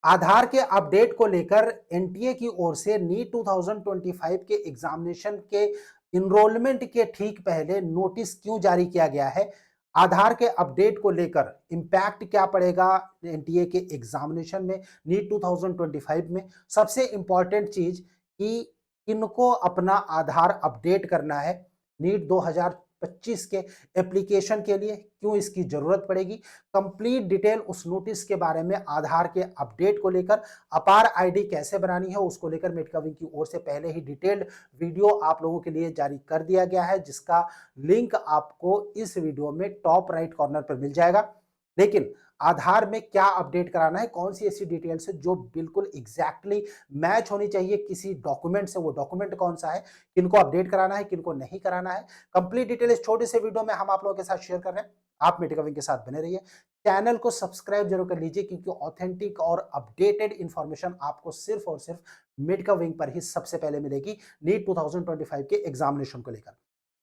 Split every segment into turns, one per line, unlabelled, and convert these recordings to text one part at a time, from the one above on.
आधार के अपडेट को लेकर एनटीए की ओर से नीट 2025 के एग्जामिनेशन के इनरोलमेंट के ठीक पहले नोटिस क्यों जारी किया गया है? आधार के अपडेट को लेकर इम्पैक्ट क्या पड़ेगा एनटीए के एग्जामिनेशन में नीट 2025 में? सबसे इंपॉर्टेंट चीज कि किनको अपना आधार अपडेट करना है नीट 2025 के एप्लीकेशन के लिए, क्यों इसकी जरूरत पड़ेगी, कंप्लीट डिटेल उस नोटिस के बारे में, आधार के अपडेट को लेकर, अपार आईडी कैसे बनानी है उसको लेकर मेडकविंग की ओर से पहले ही डिटेल्ड वीडियो आप लोगों के लिए जारी कर दिया गया है, जिसका लिंक आपको इस वीडियो में टॉप राइट कॉर्नर पर मिल जाएगा। लेकिन आधार में क्या अपडेट कराना है, कौन सी ऐसी डिटेल्स है जो बिल्कुल एग्जैक्टली मैच होनी चाहिए किसी डॉक्यूमेंट से, वो डॉक्यूमेंट कौन सा है, किनको अपडेट कराना है, किनको नहीं कराना है, कंप्लीट डिटेल इस छोटे से वीडियो में हम आप लोगों के साथ शेयर कर रहे हैं। आप मेडकविंग के साथ बने रहिए, चैनल को सब्सक्राइब जरूर कर लीजिए, क्योंकि ऑथेंटिक और अपडेटेड इंफॉर्मेशन आपको सिर्फ और सिर्फ मेडकविंग पर ही सबसे पहले मिलेगी नीट 2025 के एग्जामिनेशन को लेकर।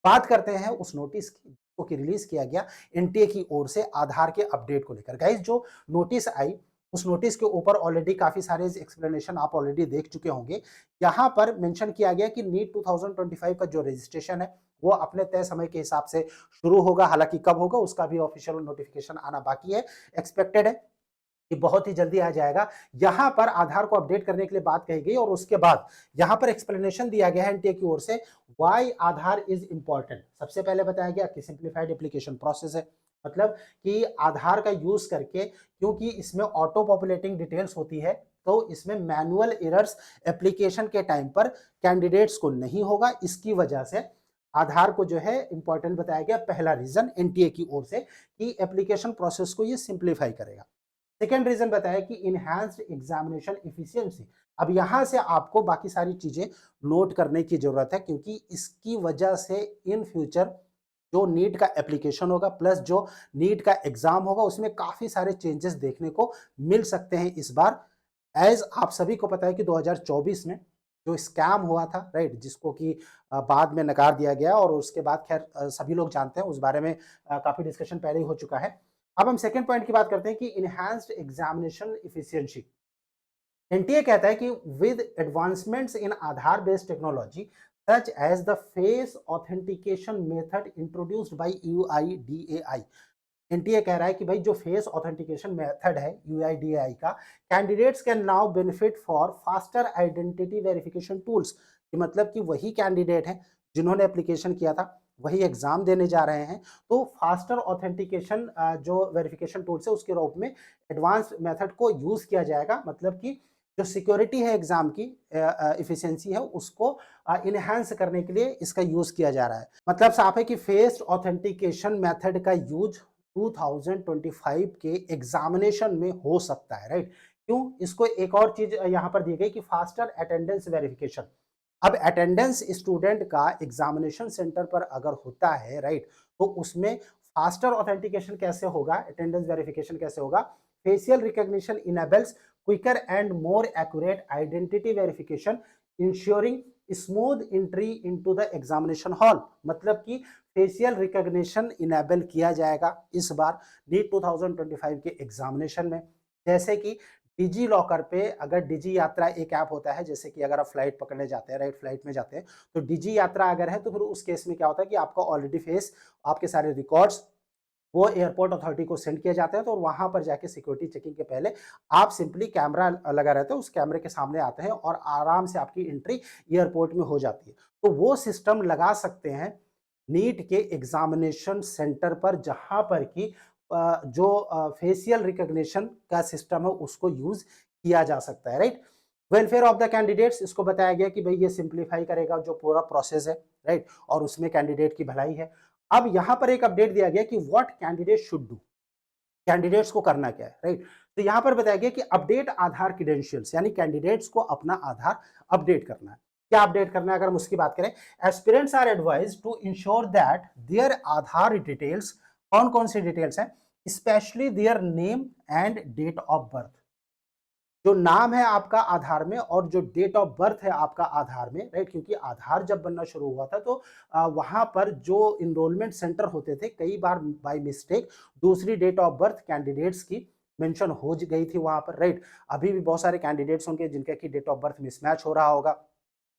बात करते हैं उस नोटिस की कि रिलीज किया गया एनटीए की ओर से आधार के अपडेट को लेकर। गाइस, जो नोटिस आई उस नोटिस के ऊपर ऑलरेडी काफी सारे एक्सप्लेनेशन आप ऑलरेडी देख चुके होंगे। यहां पर मेंशन किया गया कि नीट 2025 का जो रजिस्ट्रेशन है वो अपने तय समय के हिसाब से शुरू होगा। हालांकि कब होगा उसका भी ऑफिशियल नोटिफिकेशन आना बाकी है, एक्सपेक्टेड है कि बहुत ही जल्दी आ जाएगा। यहां पर आधार को अपडेट करने के लिए बात कही गई और उसके बाद यहां पर एक्सप्लेनेशन दिया गया है एनटीए की ओर से, व्हाई आधार इज इंपॉर्टेंट। सबसे पहले बताया गया कि सिंप्लीफाइड एप्लीकेशन प्रोसेस है, मतलब कि आधार का यूज करके, क्योंकि इसमें ऑटो पॉपुलेटिंग डिटेल्स होती है, तो इसमें मैनुअल एरर्स एप्लीकेशन के टाइम पर कैंडिडेट्स को नहीं होगा। इसकी वजह से आधार को जो है इंपॉर्टेंट बताया गया, पहला रीजन एनटीए की ओर से, कि एप्लीकेशन प्रोसेस को ये सिंप्लीफाई करेगा। सेकेंड रीजन बताया कि इनहैंस्ड एग्जामिनेशन इफिशियंसी। अब यहां से आपको बाकी सारी चीजें नोट करने की जरूरत है, क्योंकि इसकी वजह से इन फ्यूचर जो नीट का एप्लीकेशन होगा प्लस जो नीट का एग्जाम होगा उसमें काफी सारे चेंजेस देखने को मिल सकते हैं इस बार। एज आप सभी को पता है कि 2024 में जो स्कैम हुआ था, राइट, जिसको कि बाद में नकार दिया गया और उसके बाद खैर सभी लोग जानते हैं, उस बारे में काफी डिस्कशन पहले ही हो चुका है। अब हम सेकंड पॉइंट की बात करते हैं कि इनहैंस्ड एग्जामिनेशन इफिशियंसी। एनटीए कहता है कि with advancements in Aadhaar based technology such as the face authentication method introduced by UIDAI. NTA कह रहा है कि भाई जो फेस ऑथेंटिकेशन मेथड है यूआईडीएआई का, candidates can now benefit for faster identity verification tools. कि मतलब कि वही कैंडिडेट हैं जिन्होंने एप्लीकेशन किया था, वही एग्जाम देने जा रहे हैं, तो फास्टर ऑथेंटिकेशन जो वेरिफिकेशन टूल्स है उसके रूप में एडवांस मेथड को यूज किया जाएगा। मतलब कि जो सिक्योरिटी है एग्जाम की, इफिशियंसी है, उसको इनहेंस करने के लिए इसका यूज किया जा रहा है। मतलब साफ है कि फेस ऑथेंटिकेशन मेथड का यूज 2025 के एग्जामिनेशन में हो सकता है, राइट। क्यों? इसको एक और चीज यहां पर दी गई कि फास्टर अटेंडेंस वेरिफिकेशन। अब अटेंडेंस स्टूडेंट का एग्जामिनेशन सेंटर पर अगर होता है, राइट, तो उसमें फास्टर ऑथेंटिकेशन कैसे होगा, अटेंडेंस वेरिफिकेशन कैसे होगा, facial recognition enables quicker and more accurate identity verification ensuring smooth entry into the examination hall. मतलब कि फेशियल रिकॉग्निशन इनेबल किया जाएगा इस बार नीट 2025 के एग्जामिनेशन में। जैसे कि डिजी लॉकर पे, अगर डिजी यात्रा एक ऐप होता है, जैसे कि अगर आप फ्लाइट पकड़ने जाते हैं, राइट, फ्लाइट में जाते हैं, तो डिजी यात्रा अगर है तो फिर उस केस में क्या होता है कि आपका ऑलरेडी फेस, आपके सारे रिकॉर्ड्स वो एयरपोर्ट अथॉरिटी को सेंड किए जाते हैं, तो वहां पर जाके सिक्योरिटी चेकिंग के पहले आप सिंपली कैमरा लगा रहता है, उस कैमरे के सामने आते हैं और आराम से आपकी एंट्री एयरपोर्ट में हो जाती है। तो वो सिस्टम लगा सकते हैं नीट के एग्जामिनेशन सेंटर पर, जहां पर कि जो फेशियल रिकॉग्निशन का सिस्टम है उसको यूज किया जा सकता है, right. Welfare of the candidates, इसको बताया गया कि भाई ये सिंप्लीफाई करेगा जो पूरा प्रोसेस है, राइट, और उसमें कैंडिडेट की भलाई है। अब यहां पर एक अपडेट दिया गया कि what candidate should do, candidates को करना क्या है, राइट। तो यहां पर बताया गया कि अपडेट आधार क्रेडेंशियल्स, यानी कैंडिडेट्स को अपना आधार अपडेट करना है। क्या अपडेट करना है अगर हम उसकी बात करें, aspirants are advised to ensure that their Aadhaar details, कौन कौन सी डिटेल्स हैं, specially their name and date of birth. जो नाम है आपका आधार में और जो डेट ऑफ बर्थ है आपका आधार में, राइट, क्योंकि आधार जब बनना शुरू हुआ था तो वहां पर जो इनरोलमेंट सेंटर होते थे, कई बार बाय मिस्टेक दूसरी डेट ऑफ बर्थ कैंडिडेट्स की मेंशन हो गई थी वहां पर, राइट। अभी भी बहुत सारे कैंडिडेट्स होंगे जिनका कि डेट ऑफ बर्थ मिसमैच हो रहा होगा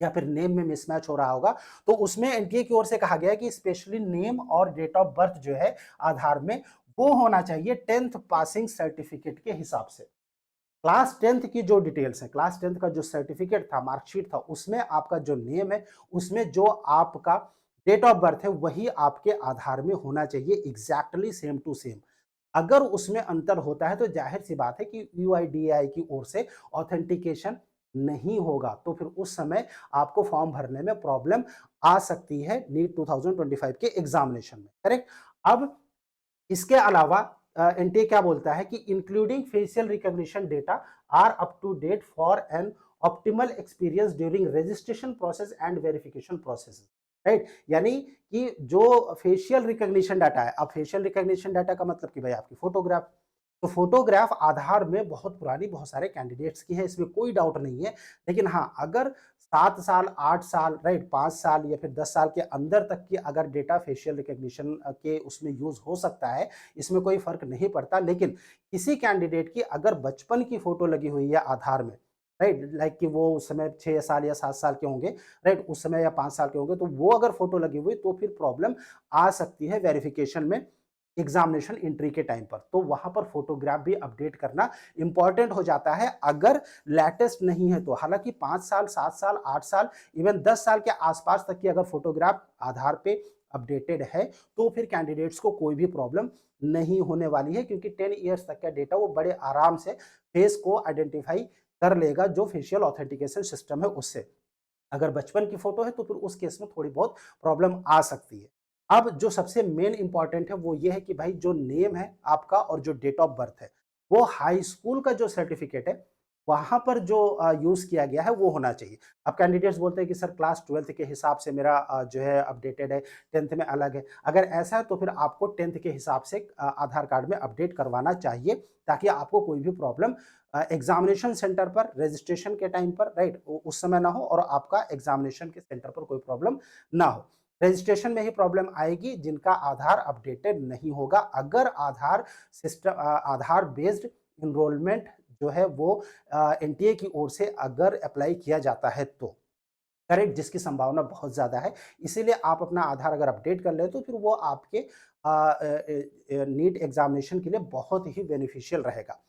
या फिर नेम में मिसमैच हो रहा होगा, तो उसमें एनटीए की ओर से कहा गया है कि स्पेशली नेम और डेट ऑफ बर्थ जो है आधार में, वो होना चाहिए 10th पासिंग सर्टिफिकेट के हिसाब से। क्लास 10th की जो डिटेल्स है, क्लास 10th का जो सर्टिफिकेट था, मार्कशीट था, उसमें आपका जो नेम है, उसमें जो आपका डेट ऑफ बर्थ है, वही आपके आधार में होना चाहिए, एग्जैक्टली सेम टू सेम। अगर उसमें अंतर होता है तो जाहिर सी बात है कि यूआईडीएआई की ओर से ऑथेंटिकेशन नहीं होगा, तो फिर उस समय आपको फॉर्म भरने में प्रॉब्लम आ सकती है नीट 2025 के एग्जामिनेशन में, करेक्ट। अब इसके अलावा एनटीए क्या बोलता है कि including facial recognition data are up to date for an optimal experience during registration process and verification process, right. यानी कि जो फेशियल रिकॉग्निशन डाटा है, अब फेशियल रिकॉग्निशन डाटा का मतलब कि भाई आपकी फोटोग्राफ, तो फोटोग्राफ आधार में बहुत पुरानी बहुत सारे कैंडिडेट्स की है, इसमें कोई डाउट नहीं है। लेकिन हाँ, अगर 7 साल 8 साल, राइट, 5 साल या फिर 10 साल के अंदर तक की अगर डेटा फेशियल रिकॉग्निशन के उसमें यूज हो सकता है, इसमें कोई फर्क नहीं पड़ता। लेकिन किसी कैंडिडेट की अगर बचपन की फोटो लगी हुई है आधार में, राइट, लाइक कि वो उस समय 6 साल या 7 साल के होंगे, राइट, उस समय या 5 साल के होंगे, तो वो अगर फोटो लगी हुई तो फिर प्रॉब्लम आ सकती है वेरिफिकेशन में, एग्जामिनेशन एंट्री के टाइम पर। तो वहां पर फोटोग्राफ भी अपडेट करना इंपॉर्टेंट हो जाता है अगर लेटेस्ट नहीं है तो। हालांकि 5 साल 7 साल 8 साल इवन 10 साल के आसपास तक की अगर फोटोग्राफ आधार पे अपडेटेड है तो फिर कैंडिडेट्स को कोई भी प्रॉब्लम नहीं होने वाली है, क्योंकि 10 ईयर्स तक का डेटा वो बड़े आराम से फेस को आइडेंटिफाई कर लेगा जो फेशियल ऑथेंटिकेशन सिस्टम है उससे। अगर बचपन की फोटो है तो फिर उस केस में थोड़ी बहुत प्रॉब्लम आ सकती है। अब जो सबसे मेन इंपॉर्टेंट है वो ये है कि भाई जो नेम है आपका और जो डेट ऑफ बर्थ है, वो हाई स्कूल का जो सर्टिफिकेट है वहां पर जो यूज किया गया है वो होना चाहिए। अब कैंडिडेट्स बोलते हैं कि सर क्लास 12th के हिसाब से मेरा जो है अपडेटेड है, 10th में अलग है। अगर ऐसा है तो फिर आपको 10th के हिसाब से आधार कार्ड में अपडेट करवाना चाहिए, ताकि आपको कोई भी प्रॉब्लम एग्जामिनेशन सेंटर पर रजिस्ट्रेशन के टाइम पर, राइट, उस समय ना हो, और आपका एग्जामिनेशन के सेंटर पर कोई प्रॉब्लम ना हो। रजिस्ट्रेशन में ही प्रॉब्लम आएगी जिनका आधार अपडेटेड नहीं होगा। अगर आधार सिस्टम आधार बेस्ड इनरोलमेंट जो है वो एनटीए की ओर से अगर अप्लाई किया जाता है तो, करेक्ट, जिसकी संभावना बहुत ज्यादा है। इसीलिए आप अपना आधार अगर अपडेट कर ले तो फिर वो आपके नीट एग्जामिनेशन के लिए बहुत ही बेनिफिशियल रहेगा।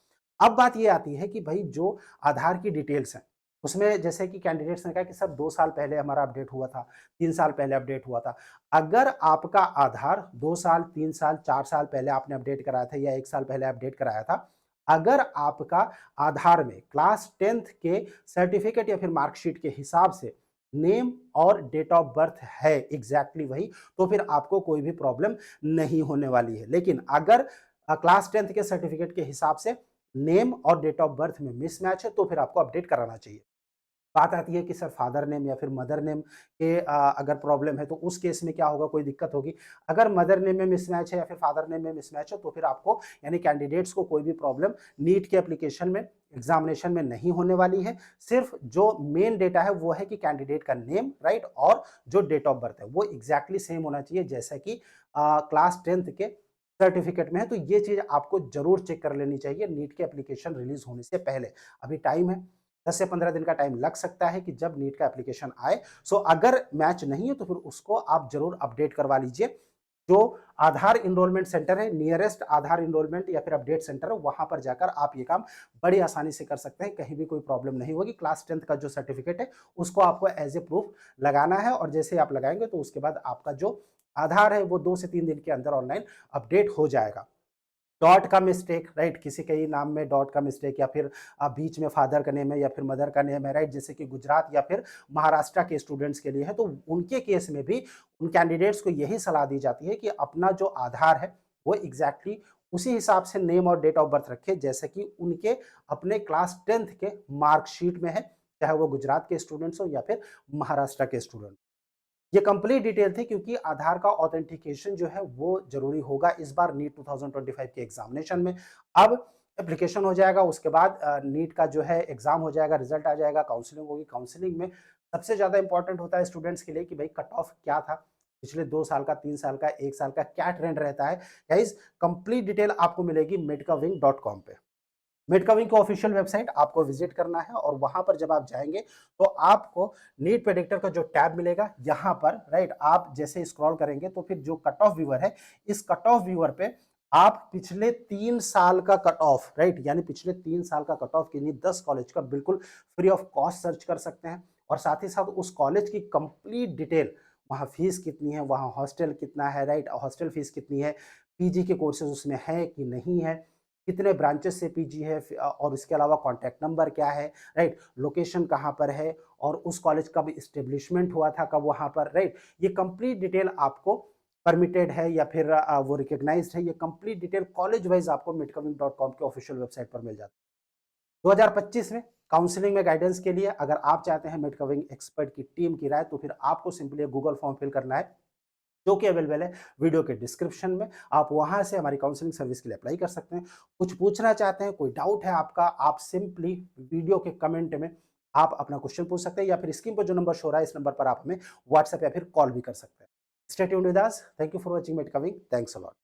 अब बात ये आती है कि भाई जो आधार की डिटेल्स हैं उसमें, जैसे कि कैंडिडेट्स ने कहा कि सर 2 साल पहले हमारा अपडेट हुआ था, 3 साल पहले अपडेट हुआ था। अगर आपका आधार 2 साल 3 साल 4 साल पहले आपने अपडेट कराया था या 1 साल पहले अपडेट कराया था, अगर आपका आधार में क्लास 10th के सर्टिफिकेट या फिर मार्कशीट के हिसाब से नेम और डेट ऑफ बर्थ है एग्जैक्टली वही, तो फिर आपको कोई भी प्रॉब्लम नहीं होने वाली है। लेकिन अगर क्लास 10th के सर्टिफिकेट के हिसाब से नेम और डेट ऑफ बर्थ में मिसमैच है तो फिर आपको अपडेट कराना चाहिए। बात आती है कि सर फादर नेम या फिर मदर नेम के अगर प्रॉब्लम है तो उस केस में क्या होगा, कोई दिक्कत होगी? अगर मदर नेम में मिसमैच है या फिर फादर नेम में मिसमैच है तो फिर आपको यानी कैंडिडेट्स को कोई भी प्रॉब्लम नीट के एप्लीकेशन में, एग्जामिनेशन में नहीं होने वाली है। सिर्फ जो मेन डेटा है वो है कि कैंडिडेट का नेम, राइट, और जो डेट ऑफ बर्थ है वो एग्जैक्टली सेम होना चाहिए जैसा कि क्लास 10th के सर्टिफिकेट में है। तो ये चीज आपको जरूर चेक कर लेनी चाहिए नीट के एप्लीकेशन रिलीज होने से पहले। अभी टाइम है, 10 से 15 दिन का टाइम लग सकता है कि जब नीट का एप्लीकेशन आए। सो अगर मैच नहीं है तो फिर उसको आप जरूर अपडेट करवा लीजिए। जो आधार इनरोलमेंट सेंटर है, नियरेस्ट आधार इनरोलमेंट या फिर अपडेट सेंटर है, वहां पर जाकर आप ये काम बड़ी आसानी से कर सकते हैं, कहीं भी कोई प्रॉब्लम नहीं होगी। क्लास 10th का जो सर्टिफिकेट है उसको आपको एज ए प्रूफ लगाना है, और जैसे आप लगाएंगे तो उसके बाद आपका जो आधार है वो 2 से 3 दिन के अंदर ऑनलाइन अपडेट हो जाएगा। डॉट का मिस्टेक, राइट, किसी के ही नाम में डॉट का मिस्टेक या फिर बीच में फादर का नेम है या फिर मदर का नेम है, राइट, जैसे कि गुजरात या फिर महाराष्ट्र के स्टूडेंट्स के लिए है, तो उनके केस में भी उन कैंडिडेट्स को यही सलाह दी जाती है कि अपना जो आधार है वो एग्जैक्टली उसी हिसाब से नेम और डेट ऑफ बर्थ रखे जैसे कि उनके अपने क्लास 10th के मार्कशीट में है, चाहे वो गुजरात के स्टूडेंट्स हो या फिर महाराष्ट्र के स्टूडेंट। ये कंप्लीट डिटेल थी क्योंकि आधार का ऑथेंटिकेशन जो है वो जरूरी होगा इस बार नीट 2025 के एग्जामिनेशन में। अब एप्लीकेशन हो जाएगा, उसके बाद नीट का जो है एग्जाम हो जाएगा, रिजल्ट आ जाएगा, काउंसलिंग होगी। काउंसलिंग में सबसे ज्यादा इंपॉर्टेंट होता है स्टूडेंट्स के लिए कि भाई कट ऑफ क्या था, पिछले 2 साल का, 3 साल का, 1 साल का क्या ट्रेंड रहता है। गाइस कंप्लीट डिटेल आपको मिलेगी medcaWing.com पे। मेडकविंग की ऑफिशियल वेबसाइट आपको विजिट करना है और वहां पर जब आप जाएंगे तो आपको नीट प्रेडिक्टर का जो टैब मिलेगा यहाँ पर, राइट, आप जैसे स्क्रॉल करेंगे तो फिर जो कट ऑफ व्यूअर है, इस कट ऑफ व्यूअर पे आप पिछले 3 साल का कट ऑफ, राइट, यानी पिछले 3 साल का कट ऑफ किन्हीं 10 कॉलेज का बिल्कुल फ्री ऑफ कॉस्ट सर्च कर सकते हैं। और साथ ही साथ उस कॉलेज की कंप्लीट डिटेल, वहाँ फीस कितनी है, वहाँ हॉस्टल कितना है, राइट, हॉस्टल फीस कितनी है, पीजी के कोर्सेज उसमें है कि नहीं है, कितने ब्रांचेस से पीजी है, और इसके अलावा कॉन्टैक्ट नंबर क्या है, राइट, लोकेशन कहाँ पर है, और उस कॉलेज कब इस्टेब्लिशमेंट हुआ था, कब वहाँ पर, राइट, ये कंप्लीट डिटेल आपको परमिटेड है या फिर वो रिकग्नाइज्ड है, ये कंप्लीट डिटेल कॉलेज वाइज आपको midcoving.com के ऑफिशियल वेबसाइट पर मिल जाती है। 2025 में काउंसलिंग में गाइडेंस के लिए अगर आप चाहते हैं मिडकविंग एक्सपर्ट की टीम की राय, तो फिर आपको सिंपली गूगल फॉर्म फिल करना है जो कि अवेलेबल है वीडियो के डिस्क्रिप्शन में। आप वहां से हमारी काउंसलिंग सर्विस के लिए अप्लाई कर सकते हैं। कुछ पूछना चाहते हैं, कोई डाउट है आपका, आप सिंपली वीडियो के कमेंट में आप अपना क्वेश्चन पूछ सकते हैं, या फिर स्क्रीन पर जो नंबर शो रहा है इस नंबर पर आप हमें व्हाट्सएप या फिर कॉल भी कर सकते हैं। Stay tuned with us. Thank you for watching मिडकविंग। Thanks a lot.